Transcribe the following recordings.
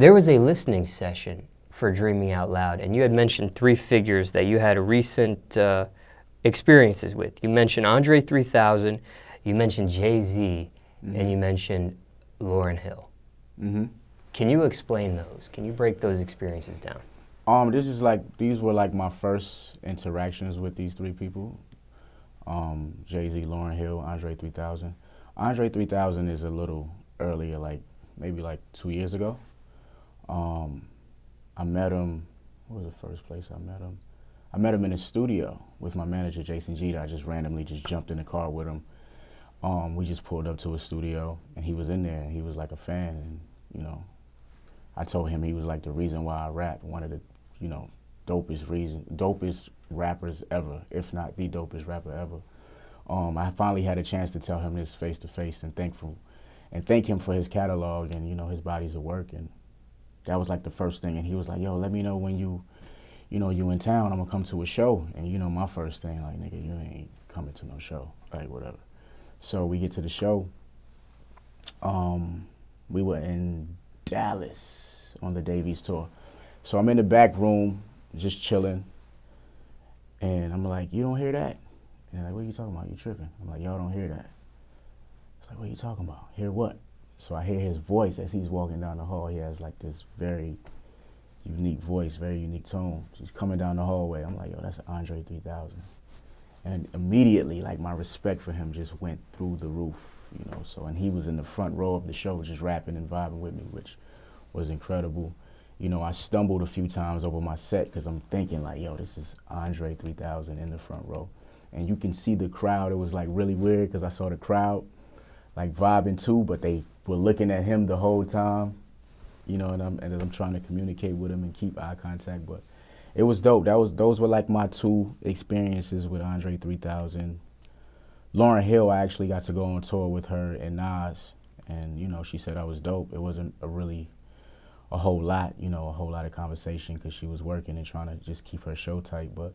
There was a listening session for Dreaming Out Loud, and you had mentioned 3 figures that you had recent experiences with. You mentioned Andre 3000, you mentioned Jay-Z, and you mentioned Lauyrn Hill. Can you explain those? Can you break those experiences down? These were like my first interactions with these 3 people. Jay-Z, Lauyrn Hill, Andre 3000. Andre 3000 is a little earlier, like maybe like 2 years ago. I met him, what was the first place I met him? I met him in his studio with my manager, Jason Jeter. I just randomly just jumped in the car with him. We just pulled up to his studio, and he was in there, and he was like a fan, and, you know, I told him he was like the reason why I rap, one of the, you know, dopest rappers ever, if not the dopest rapper ever. I finally had a chance to tell him this face to face and thank him for his catalog and, you know, his bodies of work, and that was like the first thing. And he was like, yo, let me know when you in town, I'm gonna come to a show. And you know, my first thing, like, nigga, you ain't coming to no show, like whatever. So we get to the show. We were in Dallas on the Davies tour. So I'm in the back room, just chilling, and I'm like, you don't hear that? And they're like, what are you talking about? You tripping? I'm like, y'all don't hear that. It's like, what are you talking about? Hear what? So I hear his voice as he's walking down the hall. He has like this very unique voice, very unique tone. He's coming down the hallway. I'm like, yo, that's Andre 3000. And immediately, like, my respect for him just went through the roof, you know. So, and he was in the front row of the show just rapping and vibing with me, which was incredible. You know, I stumbled a few times over my set because I'm thinking like, yo, this is Andre 3000 in the front row. And you can see the crowd. It was like really weird because I saw the crowd like vibing too, but they were looking at him the whole time, you know, and I'm trying to communicate with him and keep eye contact. But it was dope. Those were like my 2 experiences with Andre 3000. Lauyrn Hill, I actually got to go on tour with her and Nas, and you know, she said I was dope. It wasn't a whole lot, you know, a whole lot of conversation because she was working and trying to just keep her show tight. But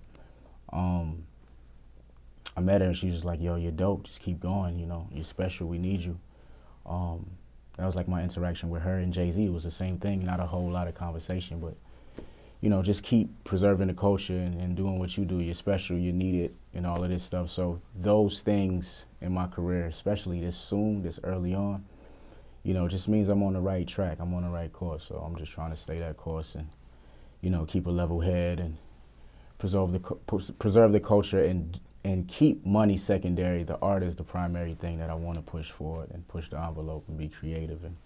I met her and she was like, yo, you're dope, just keep going, you know, you're special, we need you. That was like my interaction with her and Jay-Z. It was the same thing, not a whole lot of conversation, but, you know, just keep preserving the culture and doing what you do. You're special, you need it, and all of this stuff. So those things in my career, especially this early on, you know, just means I'm on the right track, I'm on the right course. So I'm just trying to stay that course and, you know, keep a level head and preserve the culture and keep money secondary. The art is the primary thing that I want to push forward and push the envelope and be creative and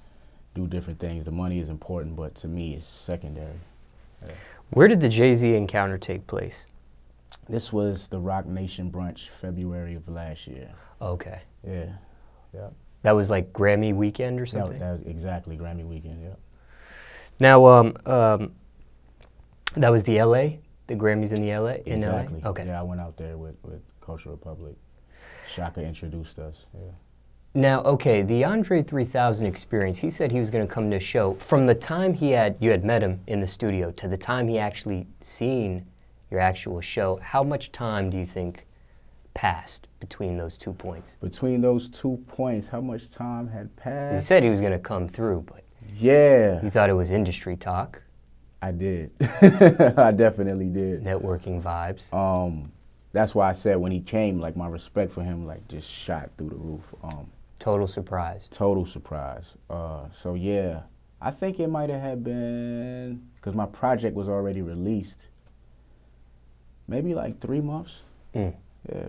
do different things. The money is important, but to me, it's secondary. Yeah. Where did the Jay-Z encounter take place? This was the Rock Nation brunch, February of last year. Okay. Yeah. Yep. That was like Grammy weekend or something? That was exactly, Grammy weekend, yep. Now, that was the LA? The Grammys in the LA? Exactly. In LA? Okay. Yeah, I went out there with Culture Republic. Shaka introduced us, yeah. Now, okay, the Andre 3000 experience, he said he was going to come to a show. From the time you had met him in the studio to the time he actually seen your actual show, how much time do you think passed between those 2 points? Between those 2 points, how much time had passed? He said he was going to come through, but yeah, you thought it was industry talk. I did. I definitely did. Networking vibes. That's why I said when he came, like, my respect for him, like, just shot through the roof. Total surprise. Total surprise. So yeah, I think it might have been, because my project was already released, maybe like 3 months. Yeah,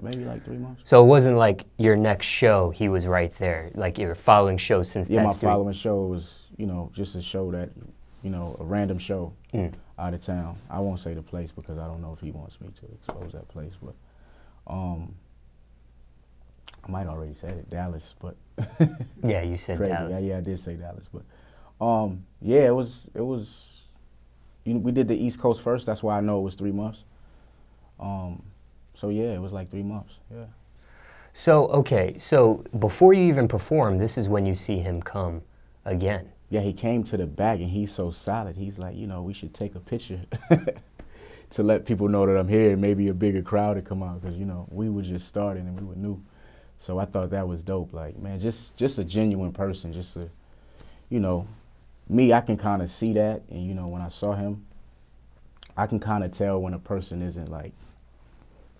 maybe like 3 months. So it wasn't like your next show, he was right there, like your following show since that. Yeah, my following show was, you know, just a show that, you know, a random show out of town. I won't say the place because I don't know if he wants me to expose that place, but I might already said it, Dallas, but yeah, you said crazy. Dallas. Yeah, I did say Dallas, but yeah, it was. You know, we did the East Coast first. That's why I know it was 3 months. So yeah, it was like 3 months. Yeah. So okay, so before you even perform, this is when you see him come again. Yeah, he came to the back and he's so solid. He's like, you know, we should take a picture to let people know that I'm here and maybe a bigger crowd to come out because, you know, we were just starting and we were new. So I thought that was dope. Like, man, just a genuine person, just a, you know, me, I can kind of see that, and you know, when I saw him, I can kind of tell when a person isn't like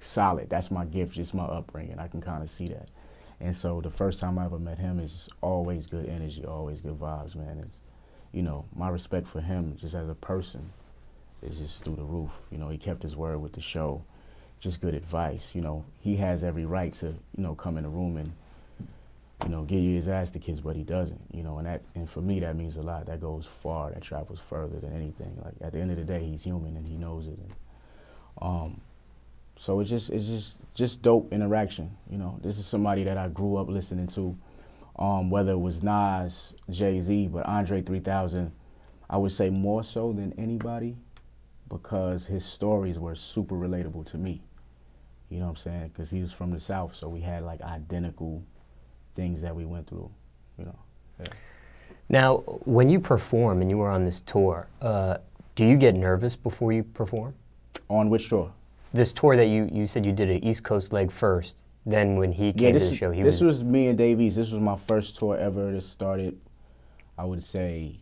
solid. That's my gift, just my upbringing. I can kind of see that. And so the first time I ever met him is always good energy, always good vibes, man. It's, you know, my respect for him just as a person is just through the roof. You know, he kept his word with the show, just good advice. You know, he has every right to, you know, come in a room and, you know, give you his ass to kiss, but he doesn't, you know, and for me, that means a lot. That goes far, that travels further than anything. Like, at the end of the day, he's human and he knows it. And, so it's just dope interaction. You know, this is somebody that I grew up listening to, whether it was Nas, Jay-Z, but Andre 3000, I would say more so than anybody, because his stories were super relatable to me. You know what I'm saying? Because he was from the South, so we had like identical things that we went through, you know. Yeah. Now, when you perform and you were on this tour, do you get nervous before you perform? On which tour? This tour that you said you did an East Coast leg first, then when he came to the show, this was me and Dave East. This was my first tour ever. This started, I would say,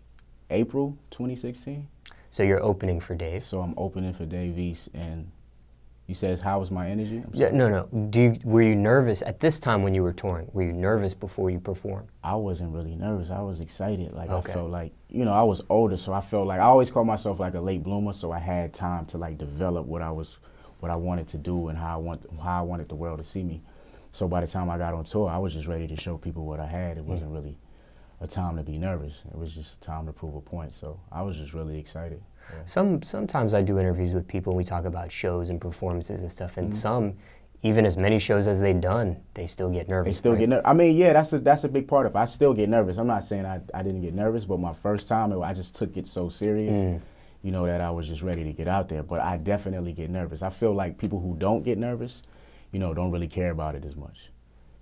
April 2016. So you're opening for Dave? So I'm opening for Dave East, and you said, how was my energy? Yeah, no. Were you nervous at this time when you were touring? Were you nervous before you performed? I wasn't really nervous. I was excited. Like, okay. I felt like, you know, I was older, so I felt like, I always call myself like a late bloomer, so I had time to like develop what I wanted to do and how I wanted the world to see me. So by the time I got on tour, I was just ready to show people what I had. It wasn't really a time to be nervous. It was just a time to prove a point. So I was just really excited. Yeah. Sometimes I do interviews with people and we talk about shows and performances and stuff, and some, even as many shows as they've done, they still get nervous. They still get nervous. I mean, yeah, that's a big part of it. I still get nervous. I'm not saying I didn't get nervous, but my first time, I just took it so serious. You know, that I was just ready to get out there. But I definitely get nervous. I feel like people who don't get nervous, you know, don't really care about it as much.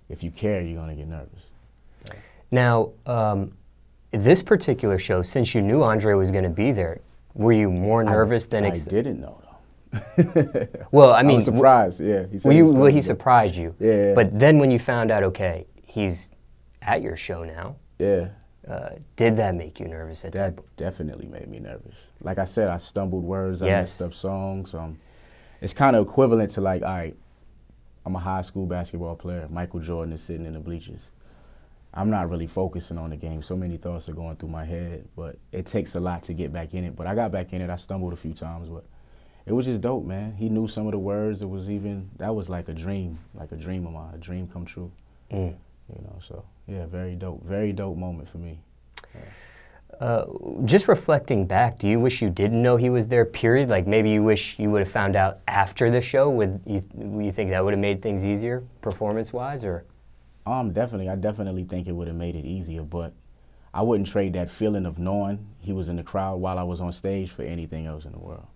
If you care, you're going to get nervous. Yeah. Now, this particular show, since you knew Andre was going to be there, were you more nervous than... I didn't know, though. Well, I mean... I was surprised, yeah. He surprised you. Yeah. But then when you found out, okay, he's at your show now. Yeah. Did that make you nervous at that point? That definitely made me nervous. Like I said, I stumbled words, I messed up songs. It's kind of equivalent to like, all right, I'm a high school basketball player. Michael Jordan is sitting in the bleachers. I'm not really focusing on the game. So many thoughts are going through my head, but it takes a lot to get back in it. But I got back in it. I stumbled a few times, but it was just dope, man. He knew some of the words. That was like a dream of mine, a dream come true. You know, so yeah, very dope moment for me. Yeah. Just reflecting back, do you wish you didn't know he was there, period? Like maybe you wish you would have found out after the show? Would you think that would have made things easier, performance-wise, or? Definitely. I definitely think it would have made it easier, but I wouldn't trade that feeling of knowing he was in the crowd while I was on stage for anything else in the world.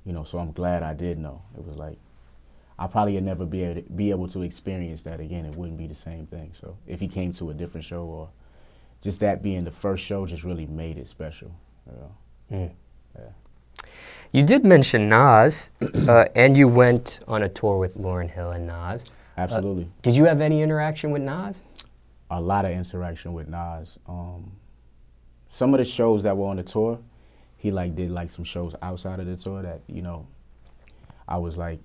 You know, so I'm glad I did know. It was like, I probably would never be able to experience that again. It wouldn't be the same thing. So if he came to a different show, or just that being the first show just really made it special. You know? Yeah. You did mention Nas, and you went on a tour with Lauyrn Hill and Nas. Absolutely. Did you have any interaction with Nas? A lot of interaction with Nas. Some of the shows that were on the tour, he did some shows outside of the tour that, you know, I was like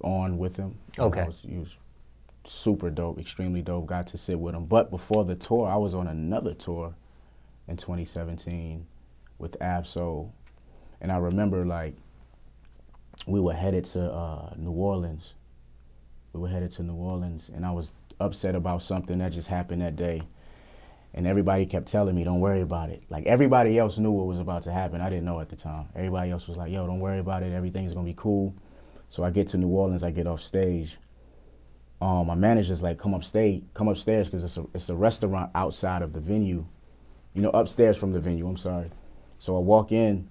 on with him. Okay. He was super dope, extremely dope, got to sit with him. But before the tour, I was on another tour in 2017 with Ab-Soul. And I remember like we were headed to New Orleans. And I was upset about something that just happened that day. And everybody kept telling me, don't worry about it. Like everybody else knew what was about to happen. I didn't know at the time. Everybody else was like, yo, don't worry about it. Everything's gonna be cool. So I get to New Orleans, I get off stage. My manager's like, come upstairs, because it's a restaurant outside of the venue. You know, upstairs from the venue, I'm sorry. So I walk in,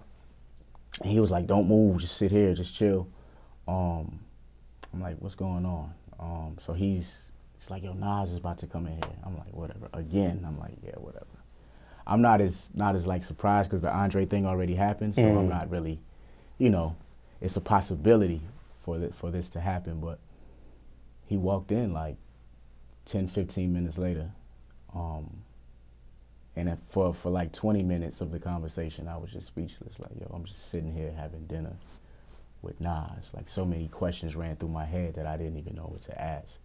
and he was like, don't move, just sit here, just chill. I'm like, what's going on? So he's like, yo, Nas is about to come in here. I'm like, whatever. Again, I'm like, yeah, whatever. I'm not as like surprised because the Andre thing already happened, so I'm not really, you know, it's a possibility for this to happen. But he walked in like 10, 15 minutes later, and And for like 20 minutes of the conversation, I was just speechless. Like, yo, I'm just sitting here having dinner with Nas. Like, so many questions ran through my head that I didn't even know what to ask.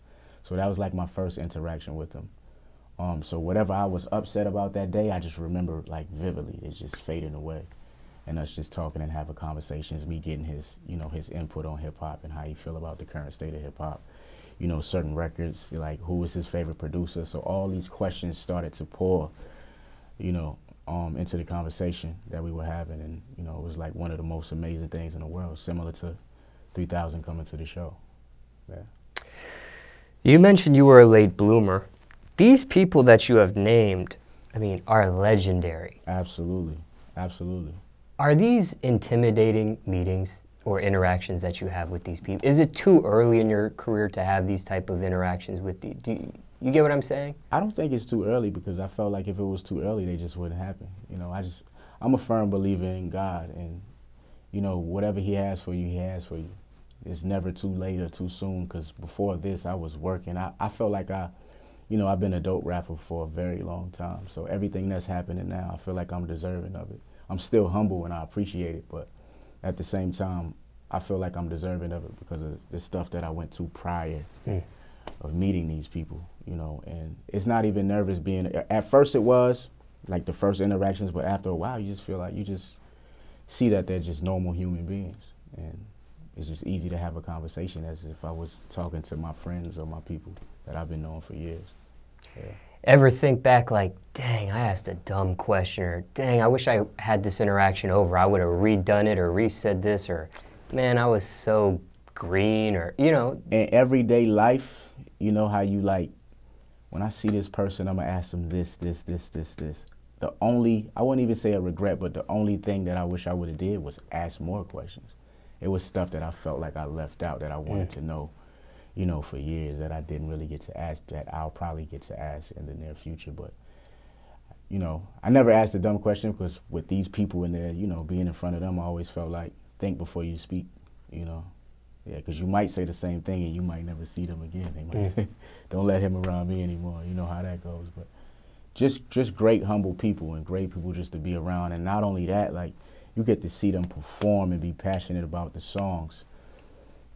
So that was like my first interaction with him. So whatever I was upset about that day, I just remember like vividly. It's just fading away. And us just talking and having conversations, me getting his, you know, his input on hip hop and how he feel about the current state of hip hop. You know, certain records, like who was his favorite producer. So all these questions started to pour, you know, into the conversation that we were having. And, you know, it was like one of the most amazing things in the world, similar to 3000 coming to the show. Yeah. You mentioned you were a late bloomer. These people that you have named, I mean, are legendary. Absolutely, absolutely. Are these intimidating meetings or interactions that you have with these people? Is it too early in your career to have these type of interactions with the, you get what I'm saying? I don't think it's too early, because I felt like if it was too early, they just wouldn't happen. You know, I'm a firm believer in God, and, you know, whatever he has for you, he has for you. It's never too late or too soon, because before this, I was working. I felt like you know, I've been a dope rapper for a very long time. So everything that's happening now, I feel like I'm deserving of it. I'm still humble and I appreciate it, but at the same time, I feel like I'm deserving of it because of the stuff that I went to prior of meeting these people, you know. And it's not even nervous being, at first it was, like the first interactions, but after a while, you just feel like you just see that they're just normal human beings. And it's just easy to have a conversation as if I was talking to my friends or my people that I've been knowing for years. Yeah. Ever think back like, dang, I asked a dumb question, or dang, I wish I had this interaction over. I would have redone it or resaid this, or man, I was so green, or, you know. In everyday life, you know how you like, when I see this person, I'm going to ask them this. The only, I wouldn't even say a regret, but the only thing that I wish I would have did was ask more questions. It was stuff that I felt like I left out that I wanted to know, you know, for years, that I didn't really get to ask, that I'll probably get to ask in the near future. But, you know, I never asked a dumb question, because with these people in there, you know, being in front of them, I always felt like, think before you speak, you know. Yeah, because you might say the same thing and you might never see them again. They might, don't let him around me anymore. You know how that goes. But just great, humble people, and great people just to be around. And not only that, like, you get to see them perform and be passionate about the songs,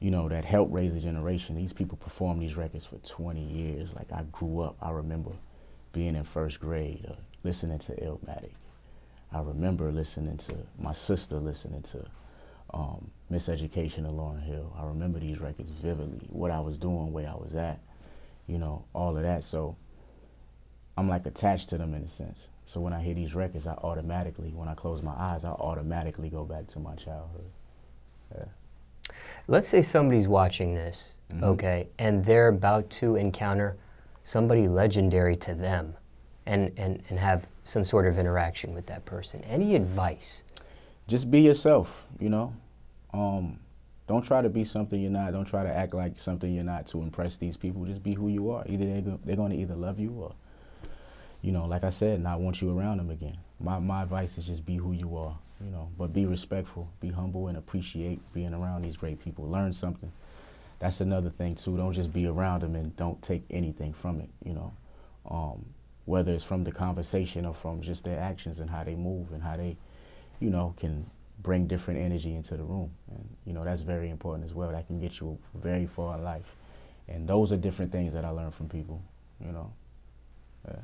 you know, that help raise a generation. These people perform these records for 20 years. Like, I grew up, I remember being in first grade, listening to Illmatic. I remember listening to my sister listening to Miseducation of Lauyrn Hill. I remember these records vividly, what I was doing, where I was at, you know, all of that. So I'm like attached to them in a sense. So when I hear these records, I automatically, when I close my eyes, I automatically go back to my childhood. Yeah. Let's say somebody's watching this, okay, and they're about to encounter somebody legendary to them and have some sort of interaction with that person. Any advice? Just be yourself, you know. Don't try to be something you're not. Don't try to act like something you're not to impress these people. Just be who you are. Either they're going to either love you or, you know, like I said, not want you around them again. My advice is just be who you are, you know, but be respectful, be humble, and appreciate being around these great people. Learn something. That's another thing, too. Don't just be around them and don't take anything from it, you know, whether it's from the conversation or from just their actions and how they move and how they, you know, can bring different energy into the room. And, you know, that's very important as well. That can get you very far in life. And those are different things that I learned from people, you know. Yeah.